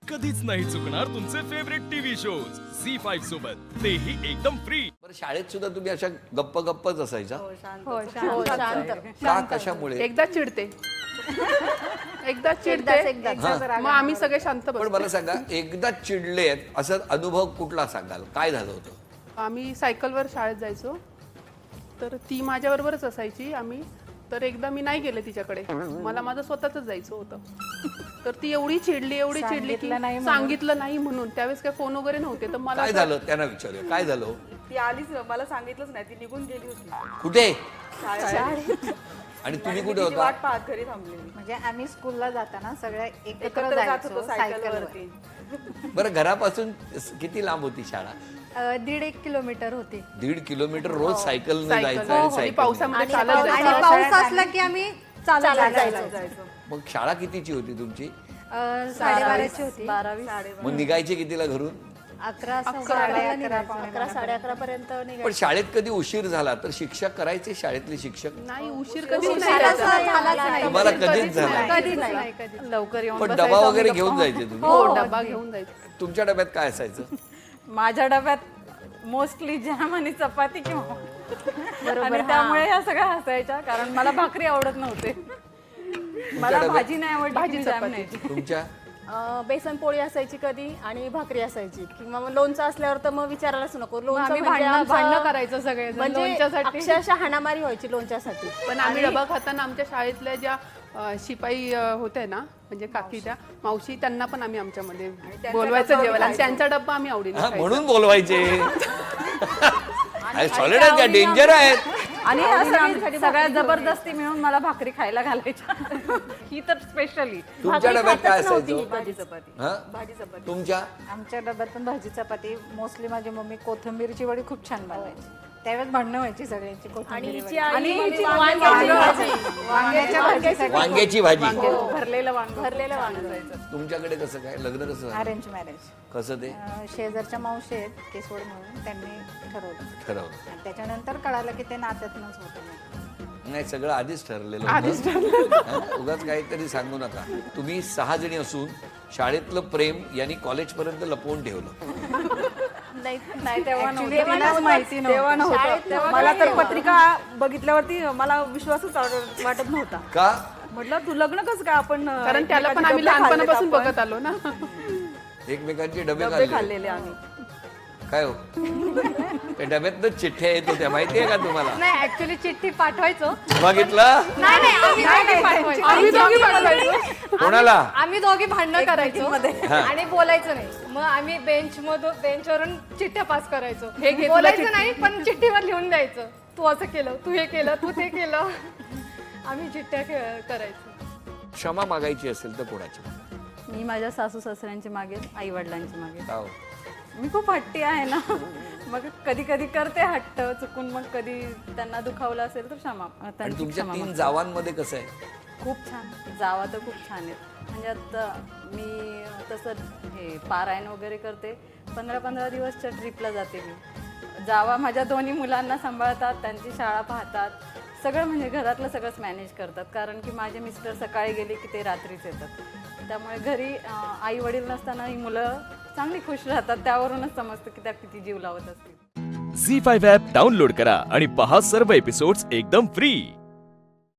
कधीच नाही चुकणार तुमचे फेवरेट टीव्ही शोज झी5 सोबत, तेही एकदम फ्री. बरं, शाळेत सुद्धा तुम्ही अशा गप्प गप्पच असायचा हो शांत का, कशामुळे? एकदा चिडते एकदा चिडते मग आम्ही सगळे शांत पण बसतो. मला सांगा, एकदा चिडलेत असा अनुभव कुठला सांगाल? काय झालं होतं? आम्ही सायकलवर शाळेत जायचो, तर ती माझ्याबरोबरच असायची. आम्ही तर एकदा मी नाही गेले तिच्याकडे, मला माझं स्वतःच जायचं होतं. तर ती एवढी चिडली की सांगितलं नाही म्हणून. त्यावेळेस काय फोन वगैरे नव्हते, तर मला काय झालं त्यांना विचारूया, काय झालं? ती आलीच मला सांगितलंच नाही, ती निघून गेली होती कुठे? शाळेत. आणि तुम्ही कुठे तिची होता? वाट पाहत घरी थांबलेली. म्हणजे आम्ही स्कूलला जाताना सगळ्या एकत्र एकत्र जात जायचो होतो सायकलवरती. बरं, घरापासून किती लांब होती शाळा? 1.5 किलोमीटर होती. 1.5 किलोमीटर रोज सायकलने सायकल जायचं आणि आणि सायकल. पावसामध्ये चालत आणि जायचं. पाऊस असला की आम्ही चालत जायचो. जायचो. मग शाळा कितीची होती तुमची? 12:30ची होती. 12:20. मग निघायचे कितीला घरून? 11, 11:30 पर्यंत पण शाळेत कधी उशीर झाला तर शिक्षक करायचे, शाळेतले शिक्षक? नाही, उशीर कधी तुम्हाला कधीच झाला? कधी नाही. लवकर येऊन पण डबा वगैरे घेऊन जायचे तुम्ही? हो, डबा घेऊन जायचं. तुमच्या डब्यात काय असायचं? माझ्या डब्यात मोस्टली जॅम आणि चपाती किंवा आणि त्यामुळे ह्या सगळ्या हसायच्या, कारण मला भाकरी आवडत नव्हते. मला डब्यात- भाजी नाही आवडली, भाजी जॅम नाही. तुमच्या बेसन पोळी असायची कधी आणि भाकरी असायची, किंवा मग लोणचं असल्यावर तर मग विचारायलाच नको. लोणचं आम्ही म्हणजे भांडणं आमचं- करायचो सगळे म्हणजे लोणच्यासाठी. अक्षरशः हाणामारी व्हायची लोणच्यासाठी. पण आम्ही डबा खाताना आमच्या शाळेतल्या ज्या शिपाई होत्या ना, म्हणजे काकी, त्या मावशी, त्यांना पण आम्ही आमच्यामध्ये बोलवायचं जेवायला, आणि त्यांचा डब्बा आम्ही आवडीने हा, खायचो. म्हणून बोलवायचे. सॉलिड आहेत का? डेंजर आहेत. आणि ह्या सगळ्या जबरदस्ती मिळून मला भाकरी खायला घालायच्या. ही तर स्पेशली. तुमच्या डब्यात काय असायचं? भाजी चपाती. हा? भाजी चपाती. तुमच्या? आमच्या डब्यात पण भाजी चपाती. मोस्टली माझी मम्मी कोथिंबीरची वडी खूप छान बनवायची. त्यावेळेस भांडणं व्हायची सगळ्यांची. आणि कोथिंबीर हिची आई आणि म्हणजे हिची वांग्याची भाजी. वांग्याच्या भाजीसाठी वांग्याची भाजी. भरलेलं वांग. भरलेलं वांग जायचं. तुमच्याकडे कसं काय? लग्न कसं झालं? Arrange marriage. कसं ते शेजारच्या मावशी आहेत केसवड म्हणून, त्यांनी ठरवलं. ठरवलं? आणि त्याच्यानंतर कळालं की ते नात्यातनंच होतं. नाही, सगळं आधीच ठरलेलं होतं. उगाच काहीतरी सांगू नका. तुम्ही 6 जणी असून शाळेतलं प्रेम यांनी कॉलेज पर्यंत लपवून ठेवलं. नाही, तेव्हा नव्हतं. तेव्हा माहिती तेव्हा नव्हतं. नव्हतं. मला तर पत्रिका बघितल्यावरती मला विश्वासच वाटत नव्हता. का? म्हटलं तू लग्न कसं काय? आपण कारण त्याला पण एकमेकांचे आम्ही डबे खाल्लेत लहानपणापासून आपण. बघत आलो ना. एकमेकांचे डबे डबे खाल्ले? खाल्लेले आम्ही. काय हो? त्या डब्यात चिठ्ठ्या येत होत्या, माहितीये का तुम्हाला? नाही, ऍक्च्युली चिठ्ठी पाठवायचो. बघितलं? आम्ही दोघी पाठवायचो. कोणाला? आम्ही दोघी भांडणं करायचो आणि बोलायचो नाही. मग आम्ही बेंचवरून चिठ्ठ्या पास करायचो. हे घे, तुला बोलायचं चिठ्ठी. नाही, पण चिठ्ठीवर लिहून द्यायचं. तू असं केलं, तू हे केलं, तू ते केलं. आम्ही चिठ्ठ्या करायचो. क्षमा मागायची असेल तर कोणाची? मी माझ्या सासू सासऱ्यांची मागेल, आई वडिलांची मागेल. का हो? मी खूप हट्टी आहे ना. मग कधी कधी करते हट्ट चुकून. मग कधी त्यांना दुखावलं असेल तर आणि त्यांची तुमच्या क्षमा 3 मागते. जावांमध्ये कसं आहे? खूप छान. जावा तर खूप छान आहेत. म्हणजे आता मी तसं हे पारायण वगैरे करते. 15-15 दिवसच्या ट्रिपला जाते मी. जावा माझ्या दोन्ही मुलांना सांभाळतात, त्यांची शाळा पाहतात, सगळं म्हणजे घरातलं सगळंच मॅनेज करतात. कारण की माझे मिस्टर सकाळी गेले की ते रात्रीच येतात. त्यामुळे घरी आई वडील नसताना ही मुलं चांगली खुश राहतात. त्यावरूनच समजतं की त्या किती जीव लावत असतील. झी5 ॲप डाउनलोड करा आणि पहा सर्व एपिसोड्स एकदम फ्री.